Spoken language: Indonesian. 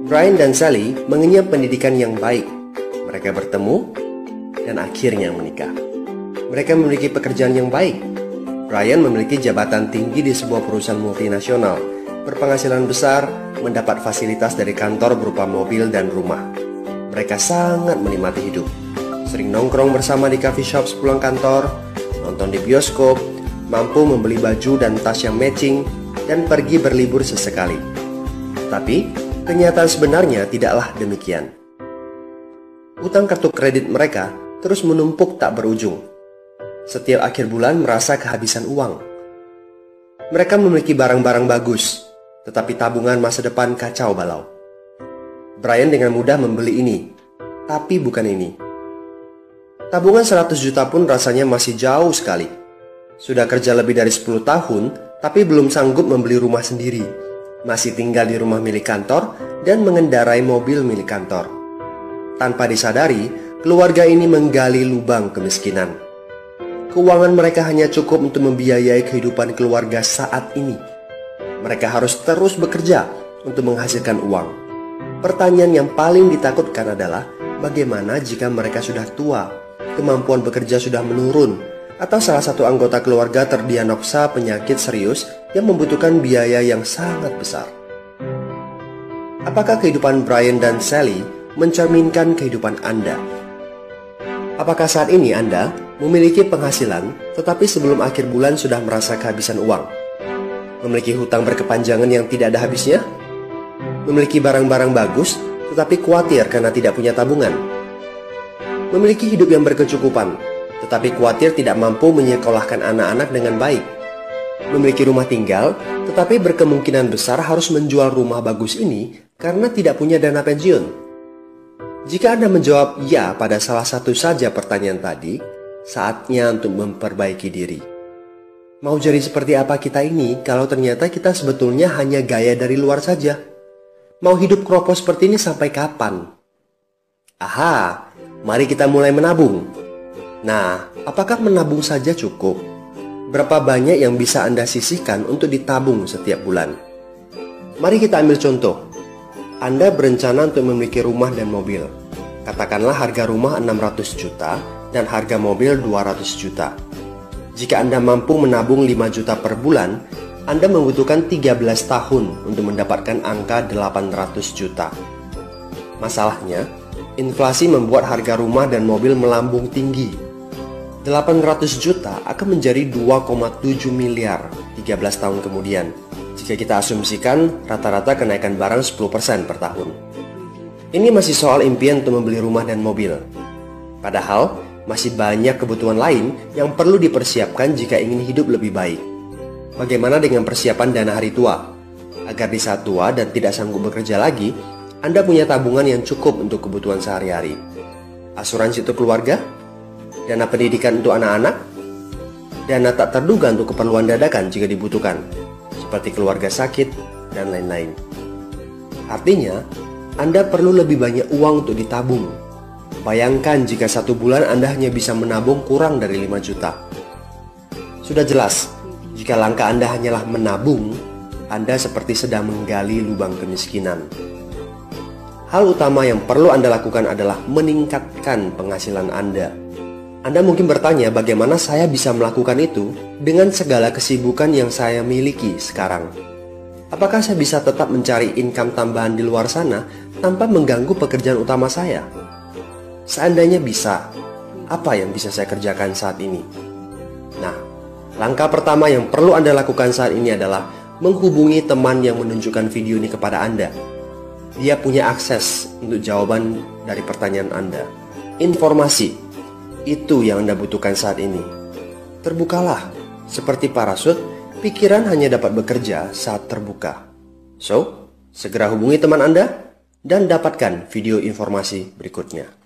Brian dan Sally mengenyam pendidikan yang baik. Mereka bertemu dan akhirnya menikah. Mereka memiliki pekerjaan yang baik. Brian memiliki jabatan tinggi di sebuah perusahaan multinasional, berpenghasilan besar, mendapat fasilitas dari kantor berupa mobil dan rumah. Mereka sangat menikmati hidup. Sering nongkrong bersama di coffee shop sepulang kantor, nonton di bioskop, mampu membeli baju dan tas yang matching, dan pergi berlibur sesekali. Tapi, kenyataan sebenarnya tidaklah demikian. Utang kartu kredit mereka terus menumpuk tak berujung. Setiap akhir bulan merasa kehabisan uang. Mereka memiliki barang-barang bagus, tetapi tabungan masa depan kacau balau. Brian dengan mudah membeli ini, tapi bukan ini. Tabungan 100 juta pun rasanya masih jauh sekali. Sudah kerja lebih dari 10 tahun, tapi belum sanggup membeli rumah sendiri. Masih tinggal di rumah milik kantor dan mengendarai mobil milik kantor. Tanpa disadari, keluarga ini menggali lubang kemiskinan. Keuangan mereka hanya cukup untuk membiayai kehidupan keluarga saat ini. Mereka harus terus bekerja untuk menghasilkan uang. Pertanyaan yang paling ditakutkan adalah bagaimana jika mereka sudah tua, kemampuan bekerja sudah menurun, atau salah satu anggota keluarga terdiagnosa penyakit serius yang membutuhkan biaya yang sangat besar. Apakah kehidupan Brian dan Sally mencerminkan kehidupan Anda? Apakah saat ini Anda memiliki penghasilan tetapi sebelum akhir bulan sudah merasa kehabisan uang? Memiliki hutang berkepanjangan yang tidak ada habisnya? Memiliki barang-barang bagus tetapi khawatir karena tidak punya tabungan? Memiliki hidup yang berkecukupan tetapi khawatir tidak mampu menyekolahkan anak-anak dengan baik? Memiliki rumah tinggal tetapi berkemungkinan besar harus menjual rumah bagus ini karena tidak punya dana pensiun? Jika Anda menjawab ya pada salah satu saja pertanyaan tadi, saatnya untuk memperbaiki diri. Mau jadi seperti apa kita ini kalau ternyata kita sebetulnya hanya gaya dari luar saja? Mau hidup kropos seperti ini sampai kapan? Aha, mari kita mulai menabung. Nah, apakah menabung saja cukup? Berapa banyak yang bisa Anda sisihkan untuk ditabung setiap bulan? Mari kita ambil contoh. Anda berencana untuk memiliki rumah dan mobil. Katakanlah harga rumah 600 juta dan harga mobil 200 juta. Jika Anda mampu menabung 5 juta per bulan, Anda membutuhkan 13 tahun untuk mendapatkan angka 800 juta. Masalahnya, inflasi membuat harga rumah dan mobil melambung tinggi. 800 juta akan menjadi 2,7 miliar 13 tahun kemudian, jika kita asumsikan rata-rata kenaikan barang 10% per tahun. Ini masih soal impian untuk membeli rumah dan mobil. Padahal, masih banyak kebutuhan lain yang perlu dipersiapkan jika ingin hidup lebih baik. Bagaimana dengan persiapan dana hari tua? Agar di saat tua dan tidak sanggup bekerja lagi, Anda punya tabungan yang cukup untuk kebutuhan sehari-hari. Asuransi untuk keluarga? Dana pendidikan untuk anak-anak? Dana tak terduga untuk keperluan dadakan jika dibutuhkan, seperti keluarga sakit, dan lain-lain. Artinya, Anda perlu lebih banyak uang untuk ditabung. Bayangkan jika satu bulan Anda hanya bisa menabung kurang dari 5 juta. Sudah jelas, jika langkah Anda hanyalah menabung, Anda seperti sedang menggali lubang kemiskinan. Hal utama yang perlu Anda lakukan adalah meningkatkan penghasilan Anda. Anda mungkin bertanya bagaimana saya bisa melakukan itu dengan segala kesibukan yang saya miliki sekarang. Apakah saya bisa tetap mencari income tambahan di luar sana tanpa mengganggu pekerjaan utama saya? Seandainya bisa, apa yang bisa saya kerjakan saat ini? Nah, langkah pertama yang perlu Anda lakukan saat ini adalah menghubungi teman yang menunjukkan video ini kepada Anda. Dia punya akses untuk jawaban dari pertanyaan Anda. Informasi, itu yang Anda butuhkan saat ini. Terbukalah, seperti parasut, pikiran hanya dapat bekerja saat terbuka. So, segera hubungi teman Anda dan dapatkan video informasi berikutnya.